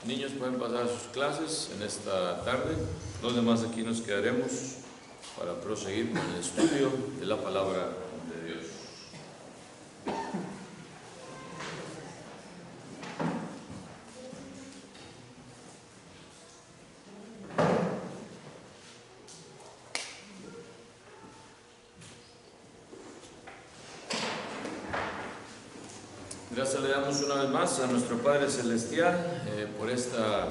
Niños pueden pasar a sus clases en esta tarde. Los demás aquí nos quedaremos para proseguir con el estudio de la palabra de Dios. Gracias le damos una vez más a nuestro Padre Celestial por esta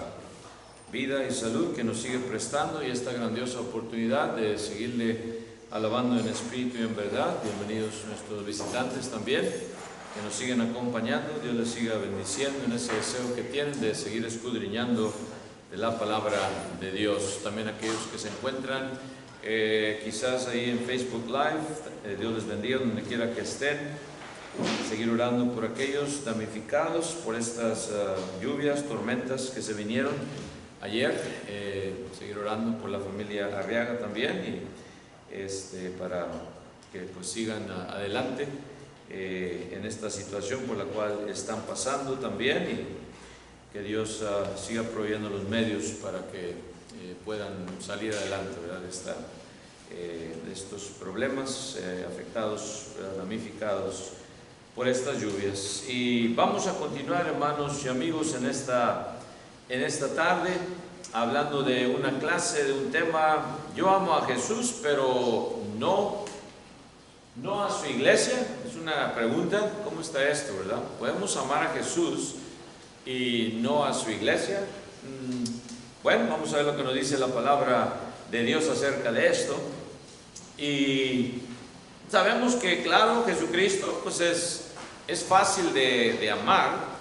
vida y salud que nos sigue prestando y esta grandiosa oportunidad de seguirle alabando en espíritu y en verdad. Bienvenidos nuestros visitantes también que nos siguen acompañando. Dios les siga bendiciendo en ese deseo que tienen de seguir escudriñando de la palabra de Dios. También aquellos que se encuentran quizás ahí en Facebook Live, Dios les bendiga donde quiera que estén. Seguir orando por aquellos damnificados por estas lluvias, tormentas que se vinieron ayer. Seguir orando por la familia Arriaga también y para que pues sigan adelante en esta situación por la cual están pasando también, y que Dios siga proveyendo los medios para que puedan salir adelante, ¿verdad? De estos problemas afectados, damnificados por estas lluvias. Y vamos a continuar, hermanos y amigos, en esta tarde, hablando de una clase, de un tema. Yo amo a Jesús, pero no a su iglesia. Es una pregunta. ¿Cómo está esto, verdad? ¿Podemos amar a Jesús y no a su iglesia? Bueno, vamos a ver lo que nos dice la palabra de Dios acerca de esto. Y sabemos que, claro, Jesucristo pues es fácil de amar.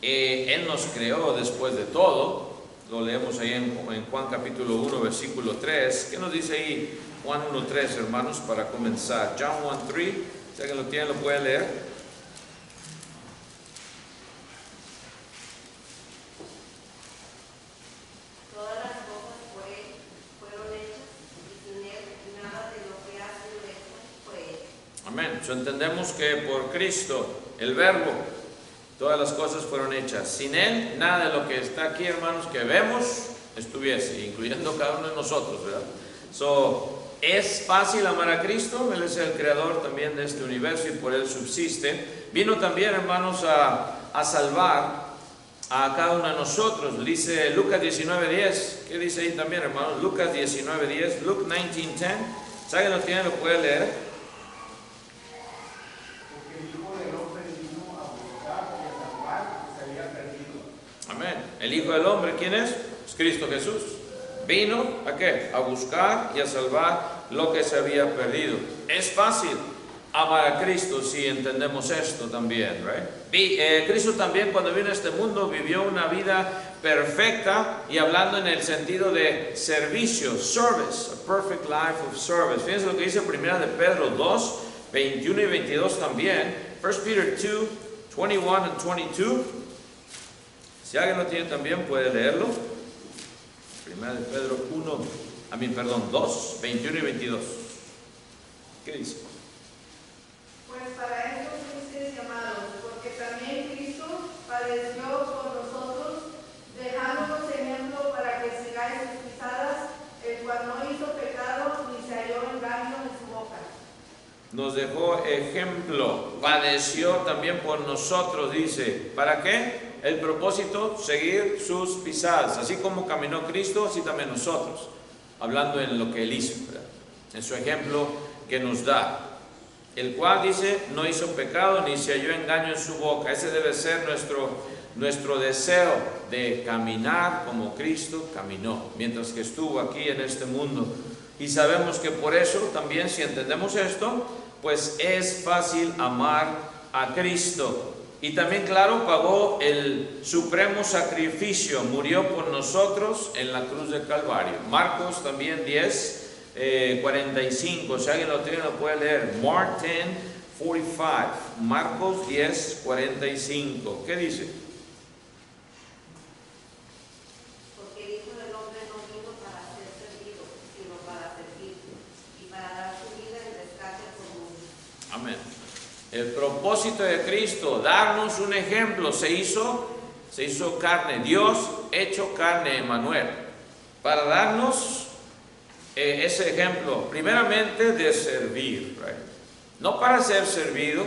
Él nos creó después de todo. Lo leemos ahí en Juan capítulo 1 versículo 3. ¿Qué nos dice ahí Juan 1:3, hermanos, para comenzar? John 1:3, si alguien lo tiene lo puede leer. Todas las cosas fueron hechas, y sin él nada de lo que ha sido hecho fue hecho. Amén. Entendemos que por Cristo, el Verbo, todas las cosas fueron hechas. Sin Él, nada de lo que está aquí, hermanos, que vemos, estuviese, incluyendo cada uno de nosotros, ¿verdad? Es fácil amar a Cristo. Él es el creador también de este universo y por Él subsiste. Vino también, hermanos, a salvar a cada uno de nosotros. Dice Lucas 19:10. ¿Qué dice ahí también, hermanos? Lucas 19:10. Luke 19:10. Si alguien lo tiene, lo puede leer. Amén. El Hijo del Hombre, ¿quién es? Es Cristo Jesús. Vino ¿a qué? A buscar y a salvar lo que se había perdido. Es fácil amar a Cristo si entendemos esto también, right? Cristo también, cuando vino a este mundo, vivió una vida perfecta, y hablando en el sentido de servicio, service, a perfect life of service. Fíjense lo que dice 1 de Pedro 2, 21 y 22 también. 1 Peter 2, 21 and 22. Si alguien lo tiene también puede leerlo. 1 de Pedro 2, 21 y 22. ¿Qué dice? Pues para esto fuisteis llamados, porque también Cristo padeció por nosotros, dejándonos ejemplo para que sigáis sus pisadas, el cual no hizo pecado ni se halló engaño en su boca. Nos dejó ejemplo, padeció también por nosotros, dice. ¿Para qué? El propósito, seguir sus pisadas. Así como caminó Cristo, así también nosotros. Hablando en lo que Él hizo, ¿verdad? En su ejemplo que nos da. El cual, dice, no hizo pecado ni se halló engaño en su boca. Ese debe ser nuestro deseo, de caminar como Cristo caminó mientras que estuvo aquí en este mundo. Y sabemos que por eso también, si entendemos esto, pues es fácil amar a Cristo. Y también, claro, pagó el supremo sacrificio, murió por nosotros en la cruz de Calvario. Marcos también 10, 45, si alguien lo tiene lo puede leer. Mark 10:45, Marcos 10:45. ¿Qué dice? Porque el Hijo del Hombre no vino para ser servido, sino para servir, y para dar su vida en rescate por muchos. Amén. El propósito de Cristo, darnos un ejemplo, se hizo se hizo carne, Dios hecho carne, Emmanuel, para darnos ese ejemplo, primeramente de servir, right? No para ser servido.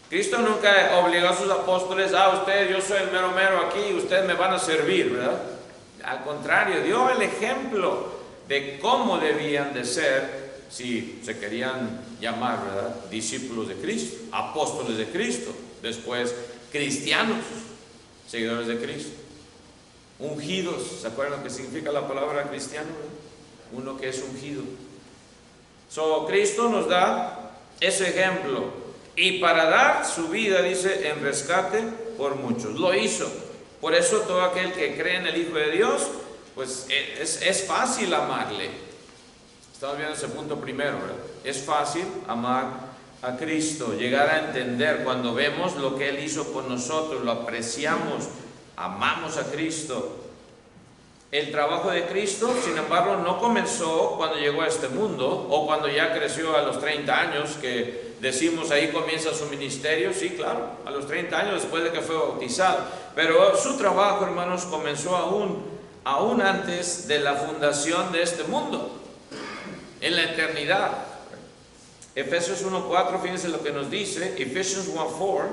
Cristo nunca obligó a sus apóstoles, ustedes, yo soy el mero mero aquí, ustedes me van a servir, ¿verdad? Al contrario, dio el ejemplo de cómo debían de ser si se querían llamar, ¿verdad?, discípulos de Cristo, apóstoles de Cristo, después cristianos, seguidores de Cristo, ungidos. ¿Se acuerdan qué significa la palabra cristiano? Uno que es ungido. Cristo nos da ese ejemplo, y para dar su vida, dice, en rescate por muchos. Lo hizo. Por eso todo aquel que cree en el Hijo de Dios, pues es fácil amarle. Estamos viendo ese punto primero, ¿verdad? Es fácil amar a Cristo, llegar a entender cuando vemos lo que Él hizo por nosotros, lo apreciamos, amamos a Cristo. El trabajo de Cristo, sin embargo, no comenzó cuando llegó a este mundo o cuando ya creció a los 30 años, que decimos ahí comienza su ministerio. Sí, claro, a los 30 años después de que fue bautizado. Pero su trabajo, hermanos, comenzó aún antes de la fundación de este mundo, en la eternidad. Efesios 1:4, fíjense lo que nos dice, Efesios 1:4,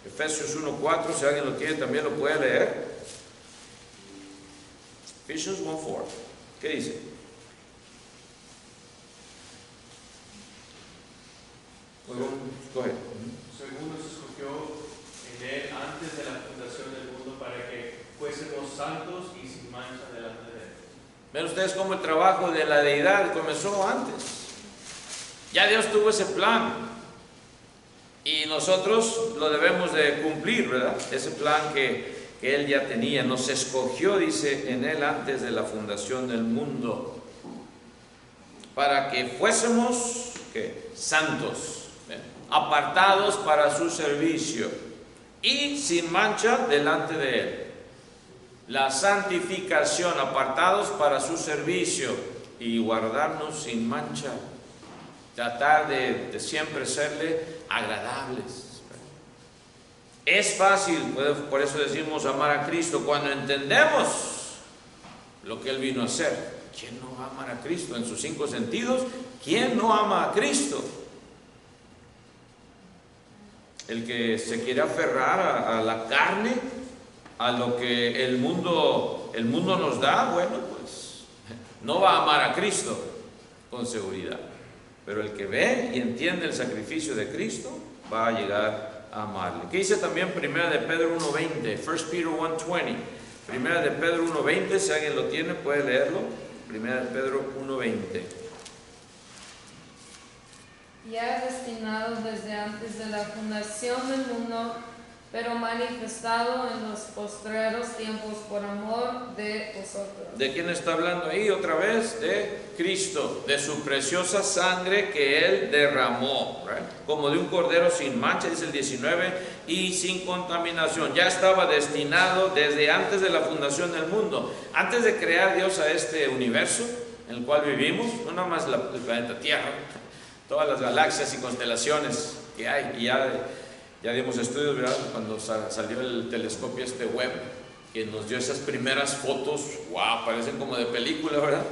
Efesios 1:4, si alguien lo quiere también lo puede leer. Efesios 1:4, ¿qué dice? Coge. Según nos escogió en Él antes de la fundación del mundo para que fuésemos santos y sin mancha delante de Él. Ven ustedes cómo el trabajo de la deidad comenzó antes. Ya Dios tuvo ese plan y nosotros lo debemos de cumplir, ¿verdad? Ese plan que Él ya tenía, nos escogió, dice, en Él antes de la fundación del mundo, para que fuésemos, ¿qué?, santos, ¿ven?, apartados para su servicio y sin mancha delante de Él. La santificación, apartados para su servicio y guardarnos sin mancha, tratar de siempre serle agradables. Es fácil, por eso decimos amar a Cristo, cuando entendemos lo que Él vino a hacer. ¿Quién no va a amar a Cristo en sus 5 sentidos? ¿Quién no ama a Cristo? El que se quiere aferrar a la carne, a lo que el mundo nos da, bueno, pues no va a amar a Cristo con seguridad. Pero el que ve y entiende el sacrificio de Cristo va a llegar a amarle. ¿Qué dice también 1 de Pedro 1:20? 1 Peter 1:20. 1 de Pedro 1:20, si alguien lo tiene puede leerlo. 1 de Pedro 1:20. Ya destinado desde antes de la fundación del mundo, pero manifestado en los postreros tiempos por amor de vosotros. ¿De quién está hablando ahí otra vez? De Cristo, de su preciosa sangre que Él derramó, right? Como de un cordero sin mancha, dice el 19, y sin contaminación. Ya estaba destinado desde antes de la fundación del mundo. Antes de crear Dios a este universo en el cual vivimos, no nada más el planeta Tierra, todas las galaxias y constelaciones que hay, y ya dimos estudios, ¿verdad?, cuando salió el telescopio Webb, que nos dio esas primeras fotos, wow, parecen como de película, ¿verdad?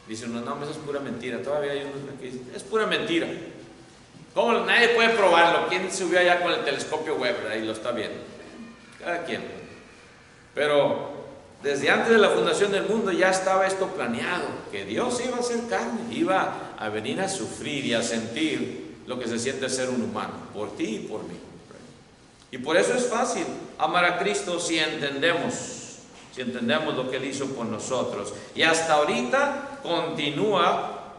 Dicen, no, eso es pura mentira. Todavía hay unos que dicen, es pura mentira. ¿Cómo? Nadie puede probarlo. ¿Quién subió allá con el telescopio Webb, ¿verdad?, y lo está viendo? Cada quien. Pero desde antes de la fundación del mundo ya estaba esto planeado, que Dios iba a ser carne, iba a venir a sufrir y a sentir lo que se siente ser un humano, por ti y por mí. Y por eso es fácil amar a Cristo si entendemos lo que Él hizo por nosotros. Y hasta ahorita continúa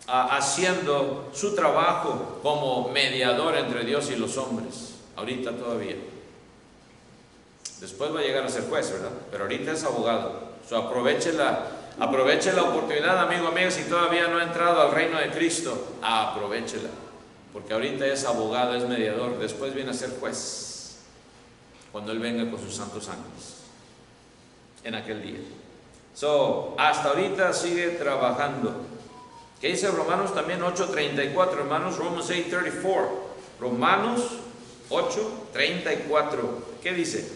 haciendo su trabajo como mediador entre Dios y los hombres. Ahorita todavía. Después va a llegar a ser juez, ¿verdad? Pero ahorita es abogado. Aproveche la oportunidad, amigo, amiga, si todavía no ha entrado al reino de Cristo, aprovechela. Porque ahorita es abogado, es mediador, después viene a ser juez, cuando Él venga con sus santos ángeles, en aquel día. Hasta ahorita sigue trabajando. ¿Qué dice Romanos también 8:34, hermanos? Romans 8:34. Romanos 8:34. ¿Qué dice?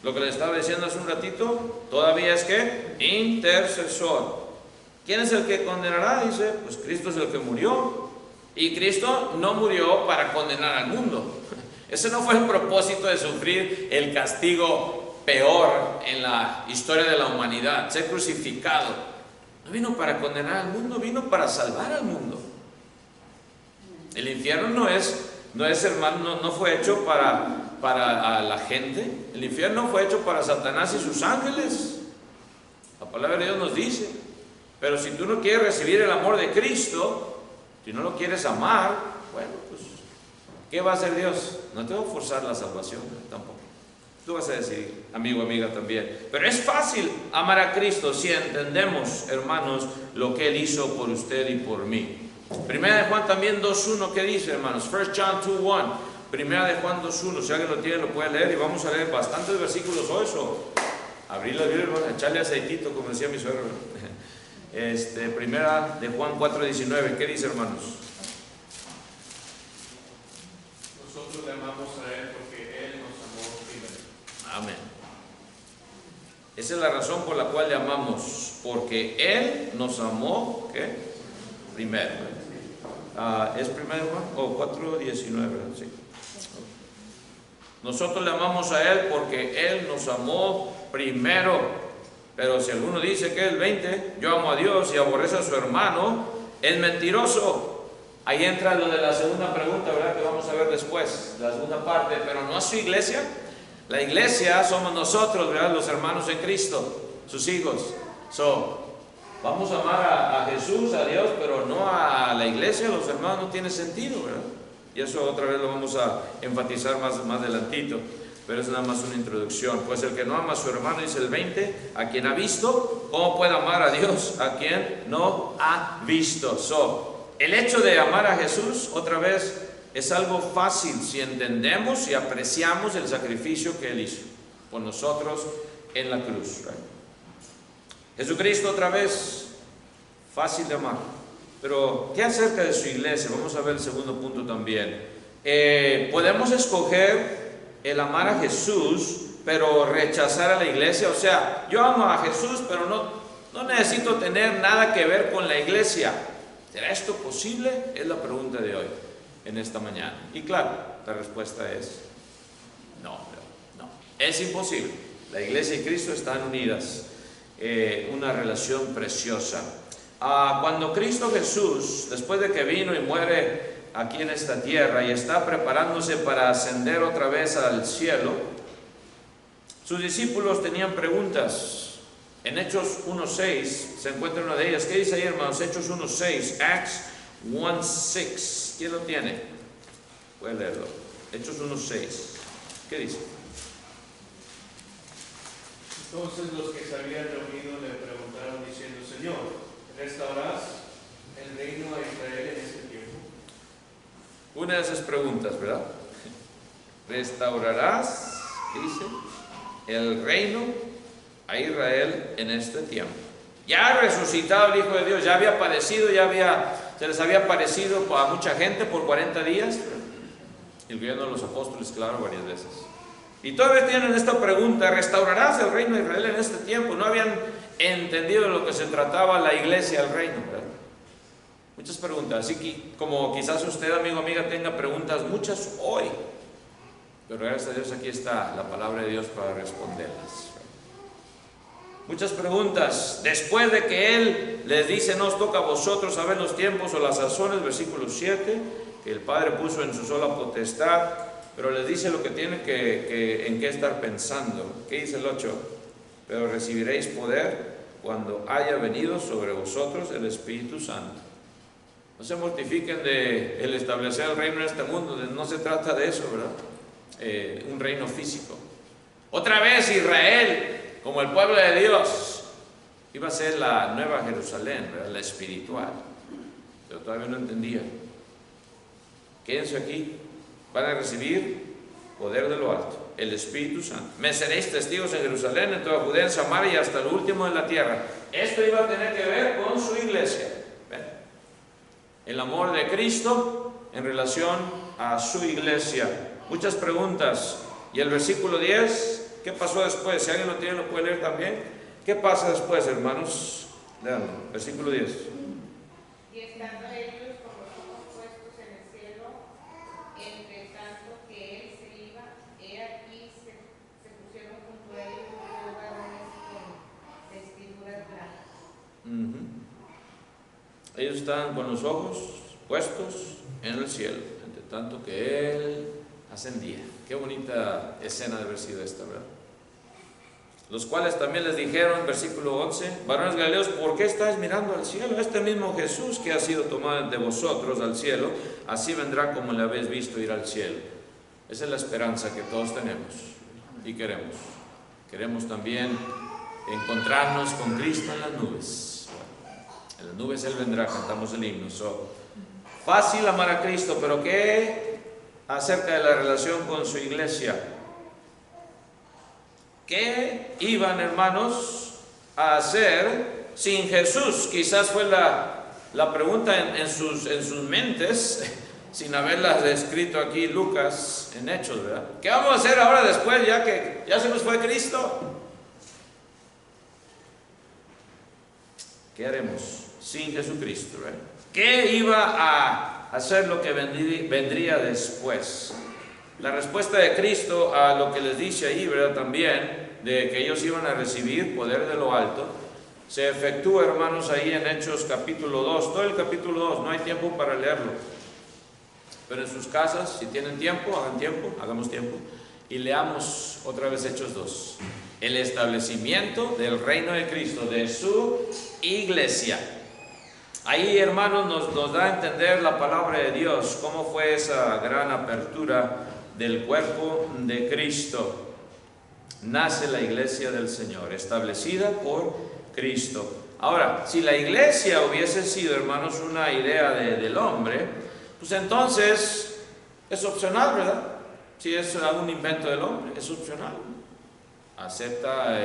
Lo que le estaba diciendo hace un ratito, todavía es que intercesor. ¿Quién es el que condenará? Dice, pues Cristo es el que murió. Y Cristo no murió para condenar al mundo. Ese no fue el propósito de sufrir el castigo peor en la historia de la humanidad, ser crucificado. No vino para condenar al mundo, vino para salvar al mundo. El infierno no es hermano, no fue hecho para la gente. El infierno fue hecho para Satanás y sus ángeles. La palabra de Dios nos dice. Pero si tú no quieres recibir el amor de Cristo, si no lo quieres amar, bueno, pues, ¿qué va a hacer Dios? No te va a forzar la salvación, tampoco. Tú vas a decidir, amigo, amiga, también. Pero es fácil amar a Cristo si entendemos, hermanos, lo que Él hizo por usted y por mí. Primera de Juan también 2.1, ¿qué dice, hermanos? 1 John 2.1. Primera de Juan 2.1, si alguien lo tiene, lo puede leer, y vamos a leer bastantes versículos hoy. Abrir la Biblia, echarle aceitito, como decía mi suegro. Primera de Juan 4.19, ¿qué dice, hermanos? Nosotros le amamos a Él porque Él nos amó primero. Amén. Esa es la razón por la cual le amamos, porque Él nos amó, ¿qué? Primero. ¿Es primero Juan? O 4.19, sí. Nosotros le amamos a Él porque Él nos amó primero. Pero si alguno dice que el 20, yo amo a Dios y aborrece a su hermano, es mentiroso. Ahí entra lo de la segunda pregunta, ¿verdad? Que vamos a ver después, la segunda parte, pero no a su iglesia. La iglesia somos nosotros, ¿verdad? Los hermanos en Cristo, sus hijos. Vamos a amar a Jesús, a Dios, pero no a la iglesia, los hermanos, no tiene sentido, ¿verdad? Y eso otra vez lo vamos a enfatizar más adelantito. Pero es nada más una introducción. Pues el que no ama a su hermano, dice el 20, a quien ha visto, ¿cómo puede amar a Dios? A quien no ha visto. El hecho de amar a Jesús, otra vez, es algo fácil si entendemos y apreciamos el sacrificio que Él hizo por nosotros en la cruz. Jesucristo, otra vez, fácil de amar. Pero, ¿qué acerca de su iglesia? Vamos a ver el segundo punto también. Podemos escoger el amar a Jesús, pero rechazar a la iglesia. O sea, yo amo a Jesús, pero no necesito tener nada que ver con la iglesia. ¿Será esto posible? Es la pregunta de hoy, en esta mañana. Y claro, la respuesta es no. Es imposible. La iglesia y Cristo están unidas. Una relación preciosa. Cuando Cristo Jesús, después de que vino y muere aquí en esta tierra y está preparándose para ascender otra vez al cielo, sus discípulos tenían preguntas. En Hechos 1.6 se encuentra una de ellas. ¿Qué dice ahí, hermanos? Hechos 1.6, Acts 1.6. ¿Quién lo tiene? Puede leerlo. Hechos 1.6. ¿Qué dice? Entonces los que se habían reunido le preguntaron diciendo: Señor, ¿restaurarás el reino a Israel en este tiempo? Una de esas preguntas, ¿verdad? ¿Restaurarás, dice, el reino a Israel en este tiempo? Ya ha resucitado el Hijo de Dios, ya había padecido, se les había aparecido a mucha gente por 40 días, incluyendo a los apóstoles, claro, varias veces. Y todavía tienen esta pregunta: ¿restaurarás el reino de Israel en este tiempo? No habían entendido de lo que se trataba la iglesia, el reino, ¿verdad? Muchas preguntas, así que como quizás usted, amigo, amiga, tenga preguntas, muchas hoy, pero gracias a Dios aquí está la palabra de Dios para responderlas. Muchas preguntas, después de que Él les dice: no os toca a vosotros saber los tiempos o las sazones, versículo 7, que el Padre puso en su sola potestad, pero les dice lo que tienen en qué estar pensando. ¿Qué dice el 8? Pero recibiréis poder cuando haya venido sobre vosotros el Espíritu Santo. No se mortifiquen de el establecer el reino en este mundo, no se trata de eso, ¿verdad? Un reino físico. Otra vez Israel, como el pueblo de Dios, iba a ser la nueva Jerusalén, ¿verdad? La espiritual. Pero todavía no entendían. Quédense aquí, van a recibir poder de lo alto, el Espíritu Santo. Me seréis testigos en Jerusalén, en toda Judea, en Samaria y hasta el último de la tierra. Esto iba a tener que ver con su iglesia. El amor de Cristo en relación a su iglesia. Muchas preguntas. Y el versículo 10, ¿Qué pasó después? Si alguien lo tiene, lo puede leer también. ¿Qué pasa después, hermanos? Leanlo, versículo 10. Y estando ellos con los ojos puestos en el cielo, entre tanto que él se iba, he aquí se pusieron junto a él dos varones con vestiduras blancas. Ellos están con los ojos puestos en el cielo, entre tanto que él ascendía. Qué bonita escena de haber sido esta, ¿verdad? Los cuales también les dijeron, versículo 11, varones galileos, ¿por qué estáis mirando al cielo? Este mismo Jesús que ha sido tomado de vosotros al cielo, así vendrá como le habéis visto ir al cielo. Esa es la esperanza que todos tenemos y queremos. Queremos también encontrarnos con Cristo en las nubes. En las nubes Él vendrá, cantamos el himno. Fácil amar a Cristo, pero ¿qué acerca de la relación con su iglesia? ¿Qué iban, hermanos, a hacer sin Jesús? Quizás fue la pregunta en sus mentes, sin haberlas escrito aquí Lucas en Hechos, ¿verdad? ¿Qué vamos a hacer ahora después, ya que ya se nos fue Cristo? ¿Qué haremos sin Jesucristo, ¿verdad? ¿Qué iba a hacer lo que vendría después? La respuesta de Cristo a lo que les dice ahí, ¿verdad? También, de que ellos iban a recibir poder de lo alto, se efectúa, hermanos, ahí en Hechos capítulo 2, todo el capítulo 2, no hay tiempo para leerlo, pero en sus casas, si tienen tiempo, hagamos tiempo, y leamos otra vez Hechos 2, el establecimiento del reino de Cristo, de su iglesia. Ahí, hermanos, nos da a entender la palabra de Dios, cómo fue esa gran apertura del cuerpo de Cristo. Nace la iglesia del Señor, establecida por Cristo. Ahora, si la iglesia hubiese sido, hermanos, una idea del hombre, pues entonces es opcional, ¿verdad? Si es un invento del hombre, es opcional. Acepta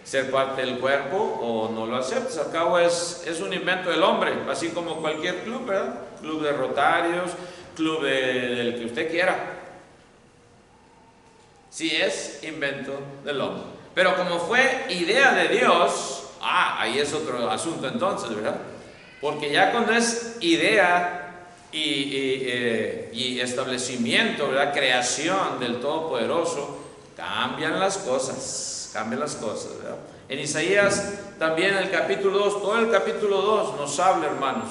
ser parte del cuerpo o no lo aceptas. Al cabo es un invento del hombre, así como cualquier club, ¿verdad? Club de Rotarios, club del que usted quiera. Si es invento del hombre. Pero como fue idea de Dios, ahí es otro asunto entonces, ¿verdad? Porque ya cuando es idea y establecimiento, ¿verdad? Creación del Todopoderoso, cambian las cosas, ¿verdad? En Isaías también el capítulo 2, todo el capítulo 2 nos habla, hermanos,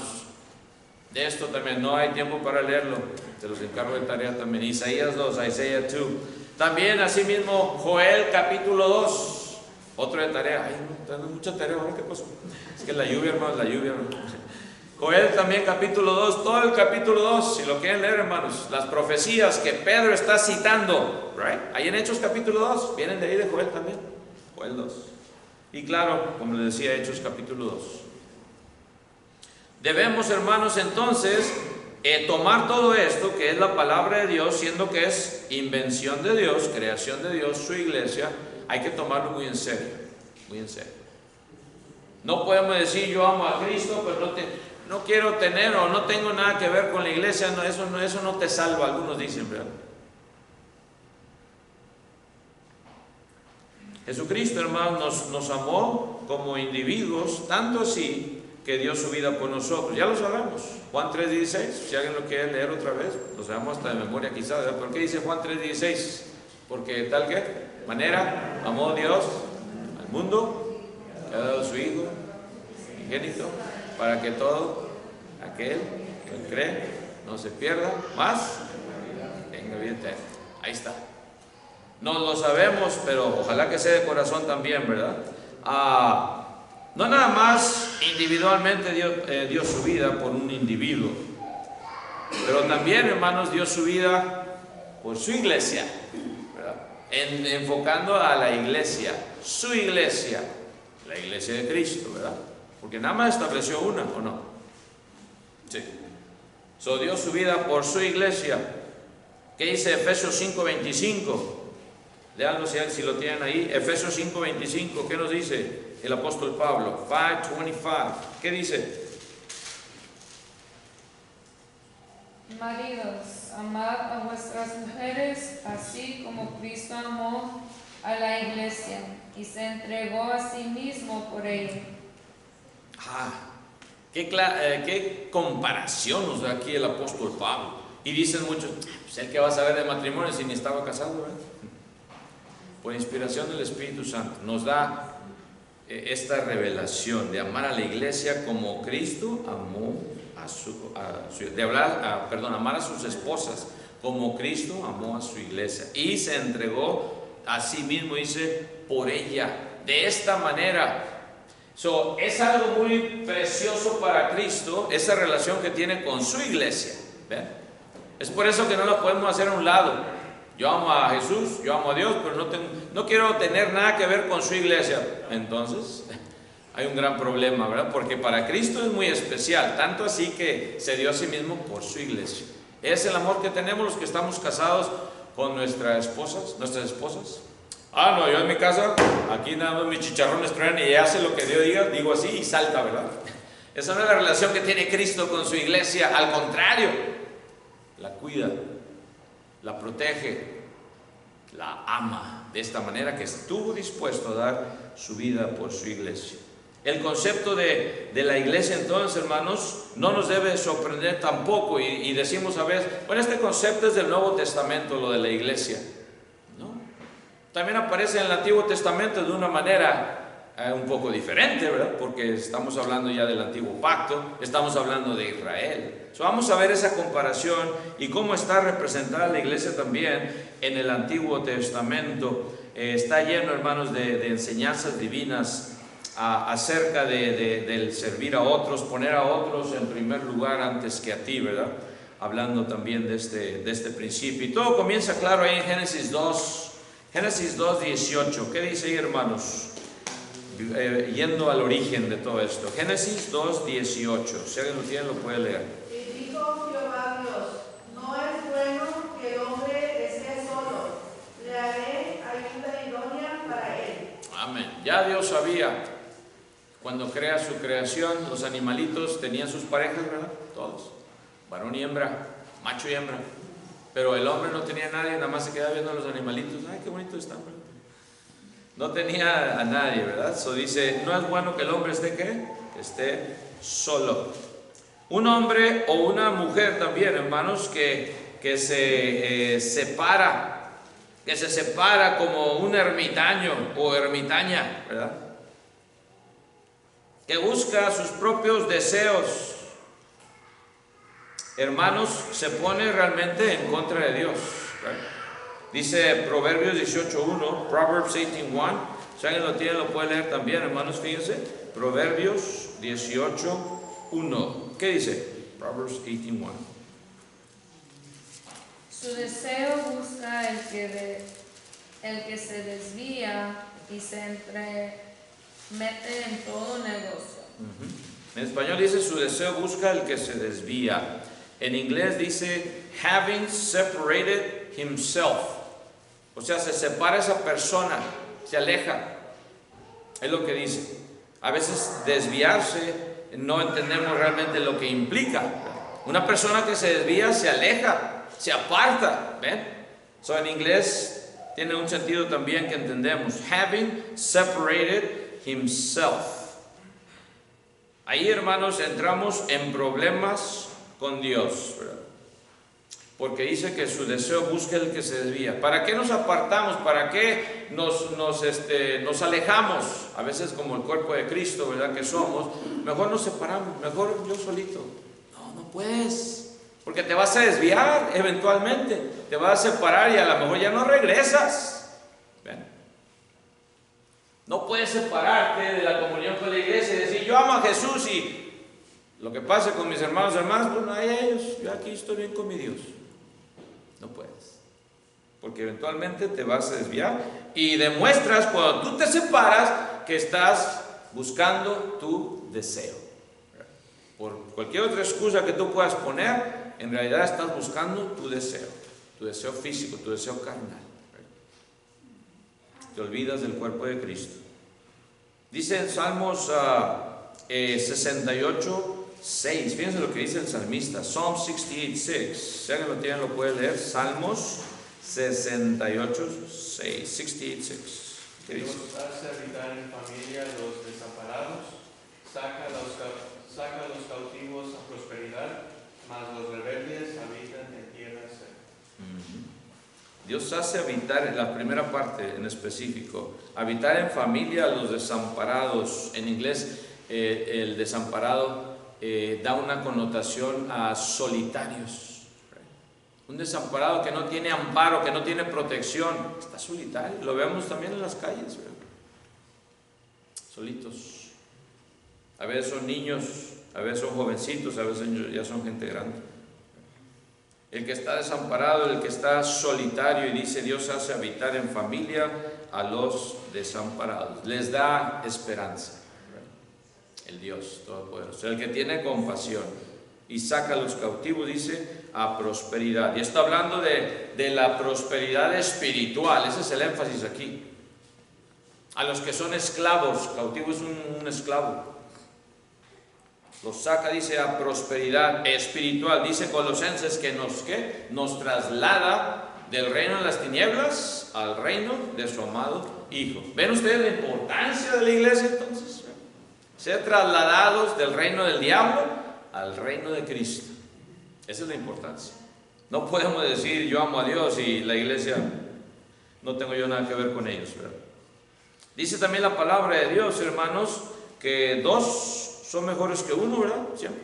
de esto también. No hay tiempo para leerlo, se los encargo de tarea también. Isaías 2, Isaiah 2. También asimismo Joel capítulo 2, otro de tarea. Ay, no, tengo mucha tarea ahora, ¿qué pasó? Es que la lluvia, hermanos, la lluvia. Joel también capítulo 2, todo el capítulo 2, si lo quieren leer, hermanos, las profecías que Pedro está citando, right? Ahí en Hechos capítulo 2, vienen de ahí de Joel también, Joel 2. Y claro, como les decía, Hechos capítulo 2. Debemos, hermanos, entonces tomar todo esto, que es la palabra de Dios, siendo que es invención de Dios, creación de Dios, su iglesia, hay que tomarlo muy en serio, muy en serio. No podemos decir yo amo a Cristo, pero no quiero tener o no tengo nada que ver con la iglesia. No, eso no te salva, algunos dicen, ¿verdad? Jesucristo, hermanos, nos amó como individuos, tanto así que dio su vida por nosotros. Ya lo sabemos, Juan 3:16, si alguien lo quiere leer otra vez, lo sabemos hasta de memoria quizás, ¿verdad? ¿Por qué dice Juan 3:16? Porque tal que manera amó Dios al mundo, que ha dado su Hijo unigénito, para que todo aquel que cree no se pierda, más tenga vida eterna. Ahí está. No lo sabemos, pero ojalá que sea de corazón también, ¿verdad? No nada más individualmente dio su vida por un individuo, pero también, hermanos, dio su vida por su iglesia, ¿verdad? Enfocando a la iglesia, su iglesia, la iglesia de Cristo, ¿verdad? Porque nada más estableció una, ¿o no? Sí. Dio su vida por su iglesia. ¿Qué dice Efesios 5:25? Leanlo si lo tienen ahí. Efesios 5:25, ¿qué nos dice el apóstol Pablo? 5:25, ¿qué dice? Maridos, amad a vuestras mujeres, así como Cristo amó a la iglesia y se entregó a sí mismo por ella. Qué comparación nos da aquí el apóstol Pablo. Y dicen muchos, pues el que va a saber de matrimonio si ni estaba casado, ¿verdad? Por inspiración del Espíritu Santo nos da esta revelación de amar a la iglesia como Cristo amó amar a sus esposas como Cristo amó a su iglesia y se entregó a sí mismo, dice, por ella, de esta manera. Es algo muy precioso para Cristo, esa relación que tiene con su iglesia. ¿Ven? Es por eso que no la podemos hacer a un lado. Yo amo a Jesús, yo amo a Dios, pero no quiero tener nada que ver con su iglesia. Entonces, hay un gran problema, ¿verdad? Porque para Cristo es muy especial, tanto así que se dio a sí mismo por su iglesia. Es el amor que tenemos los que estamos casados con nuestras esposas. No, yo en mi casa, aquí nada más mis chicharrones truenan y ella hace lo que Dios diga, digo así y salta, ¿verdad? Esa no es la relación que tiene Cristo con su iglesia, al contrario, la cuida, la protege, la ama, de esta manera que estuvo dispuesto a dar su vida por su iglesia. El concepto de la iglesia, entonces, hermanos, no nos debe sorprender tampoco y decimos a veces, bueno, este concepto es del Nuevo Testamento, lo de la iglesia. También aparece en el Antiguo Testamento de una manera un poco diferente, ¿verdad? Porque estamos hablando ya del Antiguo Pacto, estamos hablando de Israel. Vamos a ver esa comparación y cómo está representada la iglesia también en el Antiguo Testamento. Está lleno, hermanos, de enseñanzas divinas acerca del servir a otros, poner a otros en primer lugar antes que a ti, ¿verdad? Hablando también de este principio. Y todo comienza claro ahí en Génesis 2:18. ¿Qué dice ahí, hermanos? Yendo al origen de todo esto. Génesis 2:18. Si alguien lo tiene, lo puede leer. Y dijo Jehová Dios: no es bueno que el hombre esté solo, le haré ayuda idónea para él. Amén. Ya Dios sabía, cuando crea su creación, los animalitos tenían sus parejas, ¿verdad? Todos. Varón y hembra, macho y hembra. Pero el hombre no tenía a nadie, nada más se quedaba viendo a los animalitos. Ay, qué bonitos están, ¿verdad? No tenía a nadie, ¿verdad? Dice, no es bueno que el hombre esté, ¿qué? Que esté solo. Un hombre o una mujer también, hermanos, que se separa como un ermitaño o ermitaña, ¿verdad? Que busca sus propios deseos. Hermanos, se pone realmente en contra de Dios, ¿verdad? Dice Proverbios 18:1, Proverbs 18:1. Si alguien lo tiene, lo puede leer también, hermanos, fíjense. Proverbios 18:1. ¿Qué dice? Proverbs 18:1. Su deseo busca el que se desvía y se mete en todo negocio. En español dice, su deseo busca el que se desvía. En inglés dice, having separated himself. O sea, se separa esa persona, se aleja. Es lo que dice. A veces desviarse, no entendemos realmente lo que implica. Una persona que se desvía, se aleja, se aparta. ¿Ven? En inglés tiene un sentido también que entendemos. Having separated himself. Ahí, hermanos, entramos en problemas con Dios, ¿verdad? Porque dice que su deseo busca el que se desvía. ¿Para qué nos apartamos? ¿Para qué nos alejamos? A veces como el cuerpo de Cristo, ¿verdad? Que somos, mejor nos separamos, mejor yo solito. No puedes, porque te vas a desviar eventualmente, te vas a separar y a lo mejor ya no regresas. ¿Ven? No puedes separarte de la comunión con la iglesia y decir, yo amo a Jesús y lo que pase con mis hermanos y hermanas, bueno, hay ellos, yo aquí estoy bien con mi Dios. No puedes, porque eventualmente te vas a desviar y demuestras cuando tú te separas que estás buscando tu deseo. Por cualquier otra excusa que tú puedas poner, en realidad estás buscando tu deseo físico, tu deseo carnal. Te olvidas del cuerpo de Cristo. Dice en Salmos 68:6, fíjense lo que dice el salmista, Psalm 68:6. Si alguien lo tiene, lo puede leer. Salmos 68:6. ¿Qué dice? Dios hace habitar en familia a los desamparados, saca a los cautivos a prosperidad, mas los rebeldes habitan en tierra seca. Dios hace habitar, en la primera parte en específico, habitar en familia a los desamparados. En inglés, el desamparado da una connotación a solitarios. Un desamparado que no tiene amparo, que no tiene protección, está solitario. Lo vemos también en las calles, ¿verdad? Solitos. A veces son niños, a veces son jovencitos, a veces ya son gente grande. El que está desamparado, el que está solitario, y dice Dios hace habitar en familia a los desamparados. Les da esperanza. El Dios Todopoderoso, el que tiene compasión y saca a los cautivos, dice, a prosperidad. Y está hablando de la prosperidad espiritual. Ese es el énfasis aquí. A los que son esclavos, cautivo es un esclavo. Los saca, dice, a prosperidad espiritual. Dice Colosenses que nos traslada del reino de las tinieblas al reino de su amado Hijo. ¿Ven ustedes la importancia de la iglesia entonces? Ser trasladados del reino del diablo al reino de Cristo. Esa es la importancia. No podemos decir yo amo a Dios y la iglesia no tengo yo nada que ver con ellos, ¿verdad? Dice también la palabra de Dios, hermanos, que dos son mejores que uno, ¿verdad? Siempre.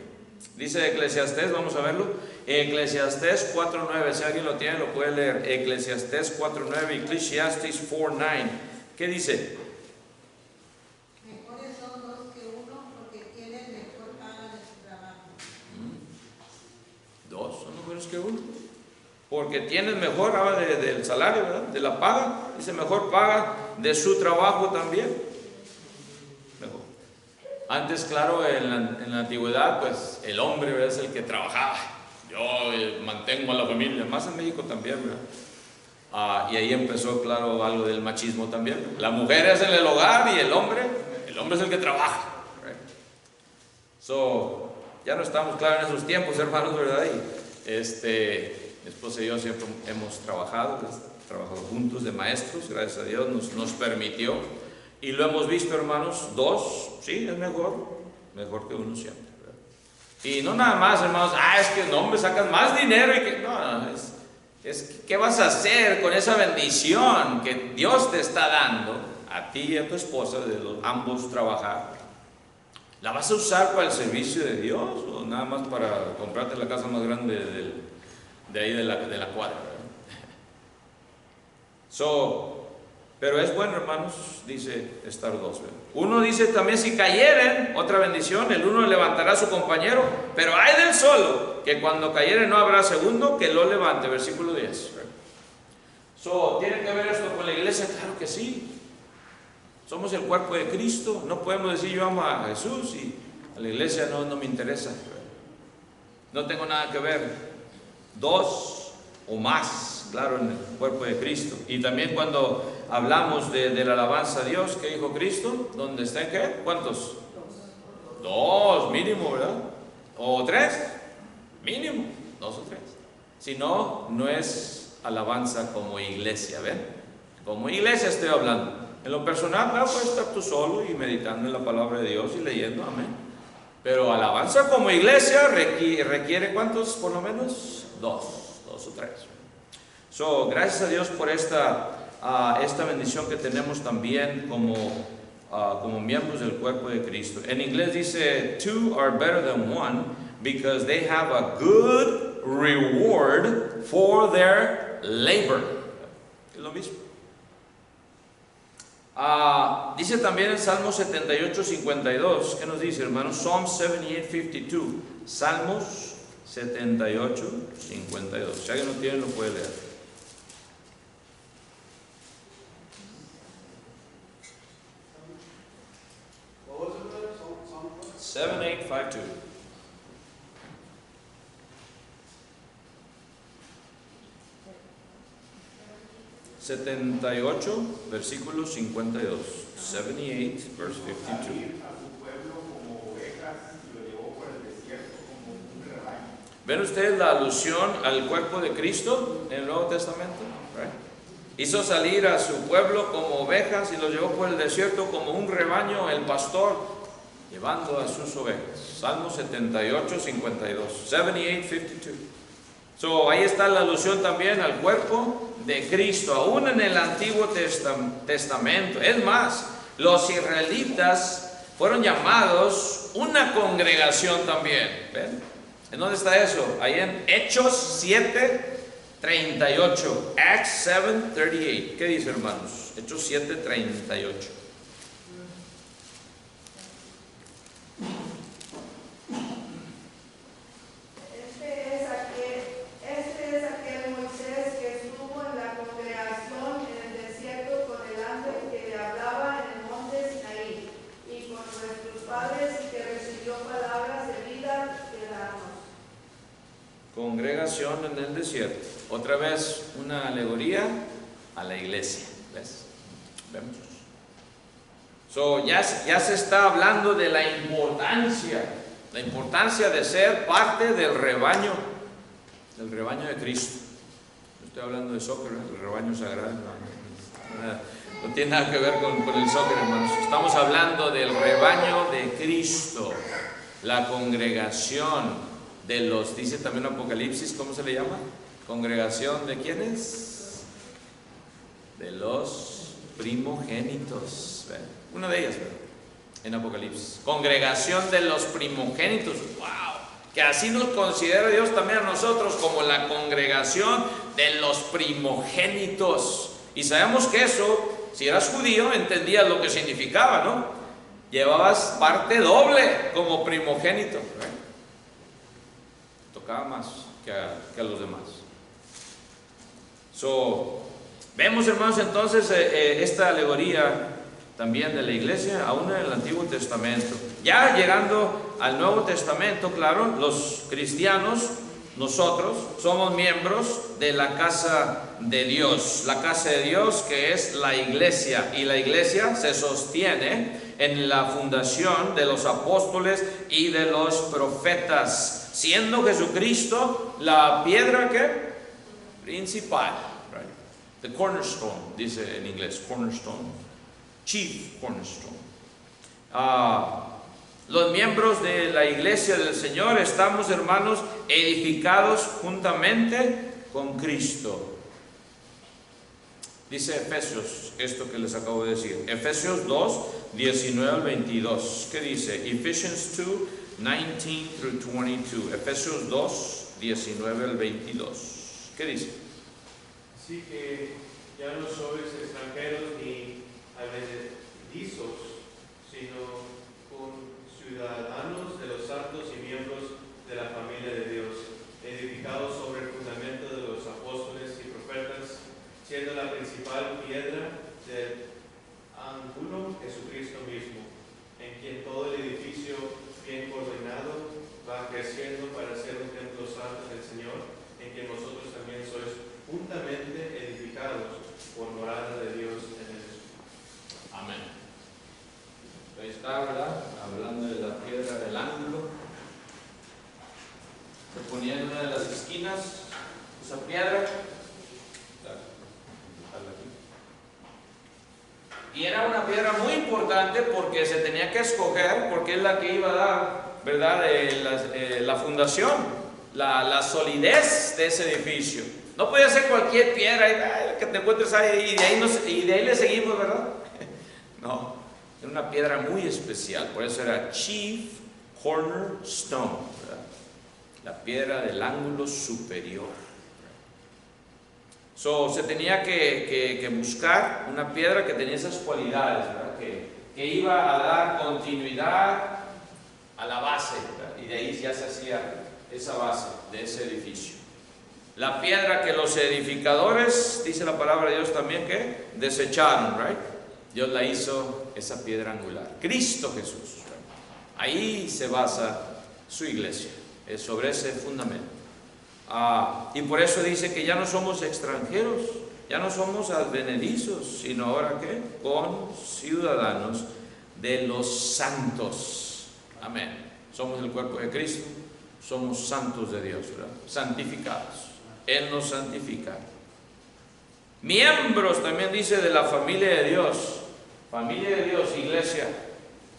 Dice Eclesiastés, vamos a verlo. Eclesiastés 4:9, si alguien lo tiene lo puede leer. Eclesiastés 4:9, Ecclesiastes 4:9. ¿Qué dice? Mejores son dos que uno porque tienen mejor paga de su trabajo. Dos son mejores que uno. Porque tienen mejor, habla del salario, ¿verdad? De la paga. Dice mejor paga de su trabajo también. Antes, claro, en la antigüedad, pues el hombre es el que trabajaba. Yo mantengo a la familia, más en México también, ¿verdad? Y ahí empezó, claro, algo del machismo también. La mujer es en el hogar y el hombre es el que trabaja. Ya no estamos, claro, en esos tiempos, hermanos, ¿verdad? Y mi esposa y yo siempre hemos trabajado juntos de maestros, gracias a Dios nos permitió. Y lo hemos visto, hermanos, dos, sí, es mejor que uno siempre, ¿verdad? Y no nada más, hermanos, es que no, me sacan más dinero y que, no, es ¿qué vas a hacer con esa bendición que Dios te está dando a ti y a tu esposa, de ambos trabajar? ¿La vas a usar para el servicio de Dios o nada más para comprarte la casa más grande de ahí de la cuadra, ¿verdad? Pero es bueno, hermanos, dice estar dos, ¿verdad? Uno dice también, si cayeren, otra bendición, el uno levantará a su compañero, pero hay del solo, que cuando cayere no habrá segundo que lo levante, versículo 10. ¿Tiene que ver esto con la iglesia? Claro que sí. Somos el cuerpo de Cristo, no podemos decir yo amo a Jesús y a la iglesia no me interesa. No tengo nada que ver. Dos o más, claro, en el cuerpo de Cristo. Y también cuando hablamos de la alabanza a Dios, ¿qué dijo Cristo? ¿Dónde estén qué? ¿Cuántos? Dos, mínimo, ¿verdad? ¿O tres? Mínimo, dos o tres. Si no, no es alabanza como iglesia, ¿ven? Como iglesia estoy hablando. En lo personal, puedes estar tú solo y meditando en la palabra de Dios y leyendo, amén. Pero alabanza como iglesia requiere ¿cuántos? Por lo menos dos o tres. Gracias a Dios por esta bendición que tenemos también como miembros del cuerpo de Cristo. En inglés dice, two are better than one because they have a good reward for their labor. Es lo mismo. Dice también en Salmos 78:52, ¿qué nos dice, hermanos? Psalm 78:52, Salmos 78:52. Si alguien lo tiene, lo puede leer. 78:52. 78, versículo 52. 78, verse 52. ¿Ven ustedes la alusión al cuerpo de Cristo en el Nuevo Testamento? Right? Hizo salir a su pueblo como ovejas y los llevó por el desierto como un rebaño, el pastor, llevando a sus ovejas. Salmo 78, 52. 78, 52. So, ahí está la alusión también al cuerpo de Cristo, aún en el Antiguo Testamento. Es más, los israelitas fueron llamados una congregación también. ¿Ven? ¿En dónde está eso? Ahí en Hechos 7, 38. Acts 7, 38. ¿Qué dice, hermanos? Hechos 7, 38. Este es aquel Moisés que estuvo en la congregación en el desierto con el ángel que le hablaba en el monte Sinaí y con nuestros padres y que recibió palabras de vida de darnos. Congregación en el desierto. Otra vez una alegoría a la iglesia. ¿Ves? Vemos. So, ya se está hablando de la importancia de ser parte del rebaño de Cristo. No estoy hablando de soccer, el rebaño sagrado. No tiene nada que ver con el soccer, hermanos. Estamos hablando del rebaño de Cristo, la congregación de los, dice también Apocalipsis, ¿cómo se le llama? Congregación de ¿quiénes? De los primogénitos. Una de ellas, ¿verdad? En Apocalipsis. Congregación de los primogénitos. ¡Wow! Que así nos considera Dios también a nosotros como la congregación de los primogénitos. Y sabemos que eso, si eras judío, entendías lo que significaba, ¿no? Llevabas parte doble como primogénito. Tocaba más que a los demás. Vemos, hermanos, entonces esta alegoría también de la iglesia, aún en el Antiguo Testamento. Ya llegando al Nuevo Testamento, claro, los cristianos, nosotros, somos miembros de la casa de Dios. La casa de Dios que es la iglesia. Y la iglesia se sostiene en la fundación de los apóstoles y de los profetas, siendo Jesucristo la piedra ¿qué? Principal. Right? The cornerstone, dice en inglés, cornerstone. Chief cornerstone. Los miembros de la iglesia del Señor estamos, hermanos, edificados juntamente con Cristo. Dice Efesios, esto que les acabo de decir. Efesios 2, 19 al 22. ¿Qué dice? Ephesians 2, 19 through 22. Efesios 2, 19 al 22. ¿Qué dice? Así que ya no sois extranjeros ni advenedizos, sino ciudadanos de los santos y miembros de la familia de Dios, edificados sobre el fundamento de los apóstoles y profetas, siendo la principal piedra del ángulo Jesucristo mismo, en quien todo el edificio bien coordinado va creciendo para ser un templo santo del Señor, en quien vosotros también sois juntamente edificados por morada de Dios en el Espíritu. Amén. Ahí está, ¿verdad? Hablando de la piedra del ángulo. Se ponía en una de las esquinas esa piedra. Y era una piedra muy importante porque se tenía que escoger, porque es la que iba a dar, ¿verdad?, la fundación, la solidez de ese edificio. No podía ser cualquier piedra que te encuentres ahí y de ahí le seguimos, ¿verdad? No, era una piedra muy especial, por eso era Chief Cornerstone, ¿verdad? La piedra del ángulo superior. Se tenía que buscar una piedra que tenía esas cualidades, ¿verdad? Que iba a dar continuidad a la base, ¿verdad? Y de ahí ya se hacía esa base de ese edificio. La piedra que los edificadores, dice la palabra de Dios también, que desecharon, right? Dios la hizo esa piedra angular, Cristo Jesús, right? Ahí se basa su iglesia, es sobre ese fundamento. Y por eso dice que ya no somos extranjeros, ya no somos advenedizos, sino ahora ¿qué? Con ciudadanos de los santos. Amén. Somos el cuerpo de Cristo, somos santos de Dios, ¿verdad? Santificados. Él nos santifica. Miembros, también dice, de la familia de Dios. Familia de Dios, iglesia.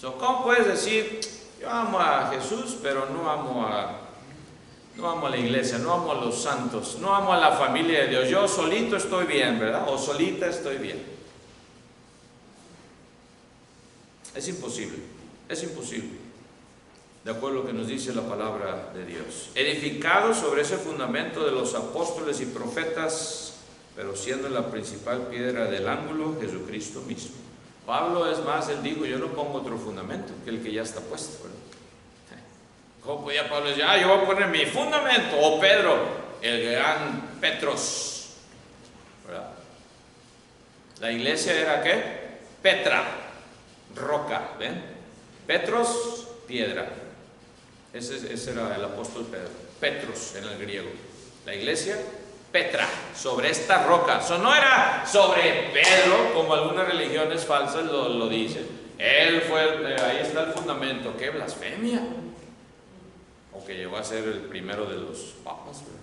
¿Cómo puedes decir, yo amo a Jesús, pero no amo a la iglesia, no amo a los santos, no amo a la familia de Dios? Yo solito estoy bien, ¿verdad? O solita estoy bien. Es imposible, es imposible. De acuerdo a lo que nos dice la palabra de Dios. Edificado sobre ese fundamento de los apóstoles y profetas, pero siendo la principal piedra del ángulo Jesucristo mismo. Pablo, es más, él dijo, yo no pongo otro fundamento que el que ya está puesto, ¿verdad? ¿Cómo podía Pablo decir, yo voy a poner mi fundamento? O Pedro, el gran Petros, ¿verdad? La iglesia era ¿qué? Petra, roca, ¿ven? Petros, piedra. Ese era el apóstol Pedro. Petros en el griego. La iglesia, Petra, sobre esta roca. Eso no era sobre Pedro, como algunas religiones falsas lo dicen. Él fue, ahí está el fundamento. ¡Qué blasfemia! O que llegó a ser el primero de los papas, ¿verdad?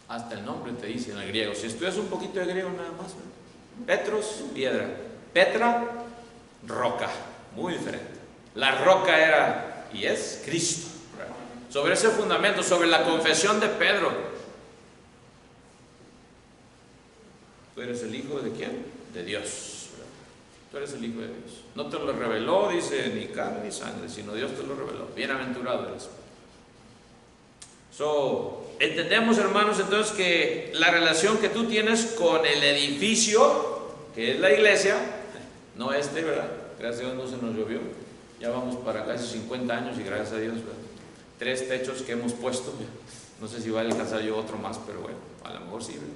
Hasta el nombre te dice en el griego. Si estudias un poquito de griego nada más, ¿verdad? Petros, piedra. Petra, roca. Muy diferente. La roca era y es Cristo, ¿verdad? Sobre ese fundamento, sobre la confesión de Pedro. ¿Tú eres el hijo de quién? De Dios, ¿verdad? Tú eres el hijo de Dios. No te lo reveló, dice, ni carne ni sangre, sino Dios te lo reveló. Bienaventurado eres. Entendemos, hermanos, entonces que la relación que tú tienes con el edificio, que es la iglesia, no ¿verdad? Gracias a Dios no se nos llovió. Ya vamos para casi 50 años y gracias a Dios, ¿verdad? 3 techos que hemos puesto. No sé si va a alcanzar yo otro más, pero bueno, a lo mejor sí, ¿verdad?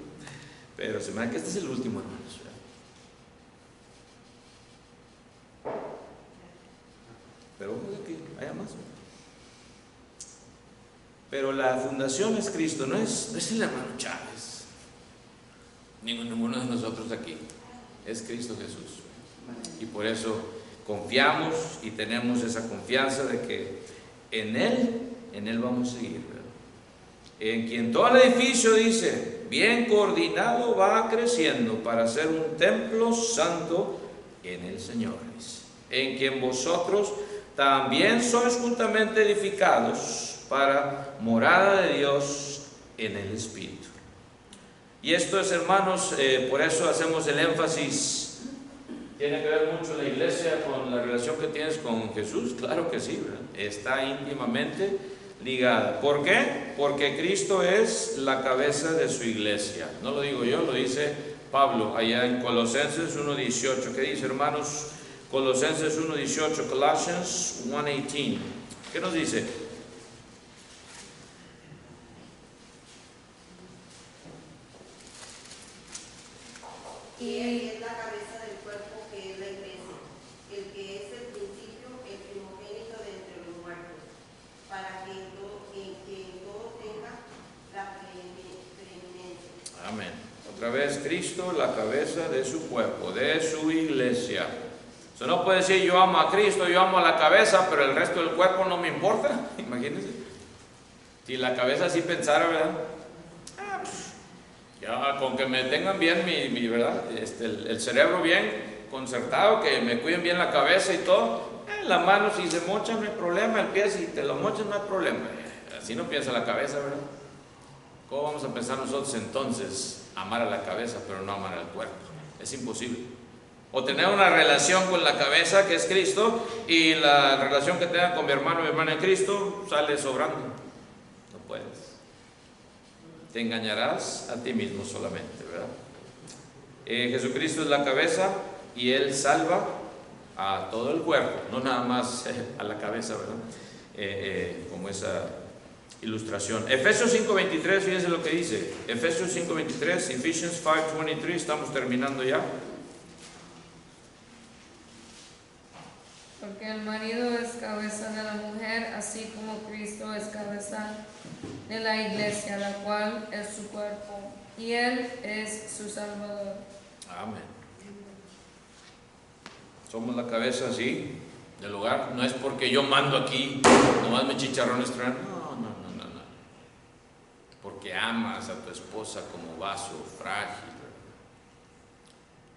Pero se me da que este es el último, hermanos, ¿verdad? Pero ojalá que haya más, ¿verdad? Pero la fundación es Cristo, no es el hermano Chávez, ninguno de nosotros aquí, es Cristo Jesús. Y por eso confiamos y tenemos esa confianza de que en Él vamos a seguir, ¿verdad? En quien todo el edificio, dice, bien coordinado va creciendo para ser un templo santo en el Señor, dice. En quien vosotros también sois juntamente edificados para morada de Dios en el Espíritu. Y esto es, hermanos, por eso hacemos el énfasis. ¿Tiene que ver mucho la iglesia con la relación que tienes con Jesús? Claro que sí, ¿verdad? Está íntimamente ligada. ¿Por qué? Porque Cristo es la cabeza de su iglesia. No lo digo yo, lo dice Pablo allá en Colosenses 1:18. ¿Qué dice, hermanos? Colosenses 1:18, Colossians 1:18. ¿Qué nos dice? Y Él es la cabeza del cuerpo, que es la iglesia, el que es el principio, el primogénito de entre los muertos, para que en todo tenga la preeminencia. Amén. Otra vez, Cristo, la cabeza de su cuerpo, de su iglesia. Eso no puede decir yo amo a Cristo, yo amo a la cabeza, pero el resto del cuerpo no me importa. Imagínense. Si la cabeza así pensara, ¿verdad? Ya, con que me tengan bien mi ¿verdad? El cerebro bien concertado, que me cuiden bien la cabeza y todo. La mano, si se mocha no hay problema, el pie si te lo mochas no hay problema. Así no piensa la cabeza, ¿verdad? ¿Cómo vamos a pensar nosotros entonces amar a la cabeza pero no amar al cuerpo? Es imposible. O tener una relación con la cabeza, que es Cristo, y la relación que tenga con mi hermano o mi hermana en Cristo sale sobrando. No puedes. Te engañarás a ti mismo solamente, ¿verdad? Jesucristo es la cabeza y Él salva a todo el cuerpo, no nada más a la cabeza, ¿verdad? Como esa ilustración. Efesios 5:23, fíjense lo que dice. Efesios 5:23, Ephesians 5:23, estamos terminando ya. Porque el marido es cabeza de la mujer, así como Cristo es cabeza de la iglesia, la cual es su cuerpo, y Él es su Salvador. Amén. Somos la cabeza, sí, del hogar. No es porque yo mando aquí, nomás me chicharrones traen. No. Porque amas a tu esposa como vaso frágil,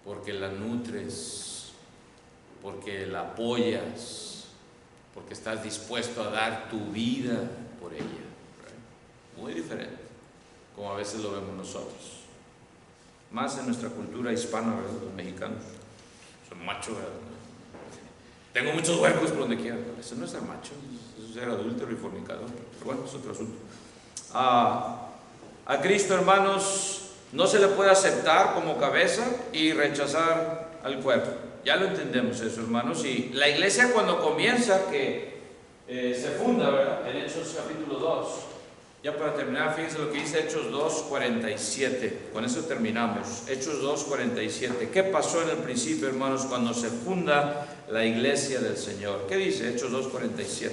porque la nutres, porque la apoyas, porque estás dispuesto a dar tu vida por ella. Muy diferente, como a veces lo vemos nosotros. Más en nuestra cultura hispana, ¿verdad? Los mexicanos son machos, ¿verdad? Tengo muchos huecos por donde quiera. Eso no es ser macho, eso es ser adúltero y fornicador. Pero bueno, es otro asunto. A Cristo, hermanos, no se le puede aceptar como cabeza y rechazar al cuerpo. Ya lo entendemos eso, hermanos. Y la iglesia, cuando comienza, que se funda, ¿verdad? En Hechos capítulo 2. Ya para terminar, fíjense lo que dice Hechos 2:47. Con eso terminamos. Hechos 2:47. ¿Qué pasó en el principio, hermanos, cuando se funda la iglesia del Señor? ¿Qué dice Hechos 2:47?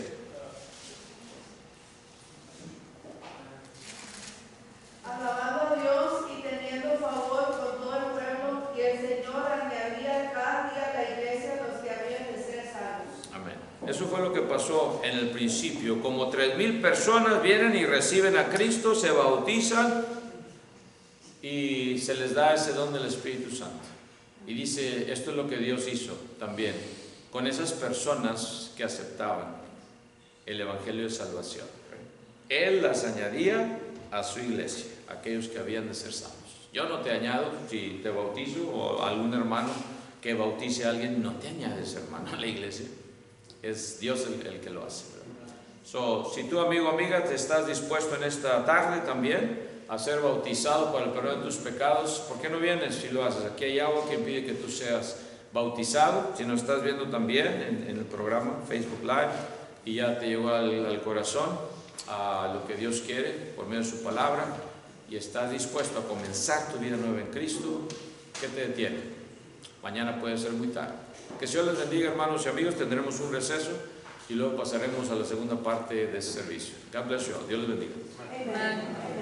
Alabando a Dios y teniendo favor con todo el pueblo, y el Señor añadía cada día a la iglesia los que habían de ser salvos. Amén. Eso fue lo que pasó en el principio. Como 3,000 personas vienen y reciben a Cristo, se bautizan y se les da ese don del Espíritu Santo. Y dice, esto es lo que Dios hizo también con esas personas que aceptaban el Evangelio de Salvación. Él las añadía a su iglesia, aquellos que habían de ser salvos. Yo no te añado, si te bautizo o algún hermano que bautice a alguien, no te añades, hermano, a la iglesia. Es Dios el que lo hace, ¿verdad? Si tú, amigo o amiga, te estás dispuesto en esta tarde también a ser bautizado para el perdón de tus pecados, ¿por qué no vienes si lo haces? Aquí hay agua que impide que tú seas bautizado. Si nos estás viendo también en el programa Facebook Live y ya te llegó al corazón a lo que Dios quiere por medio de su palabra y estás dispuesto a comenzar tu vida nueva en Cristo, ¿qué te detiene? Mañana puede ser muy tarde. Que Dios les bendiga, hermanos y amigos. Tendremos un receso y luego pasaremos a la segunda parte de ese servicio. God bless you all. Dios les bendiga. Amén.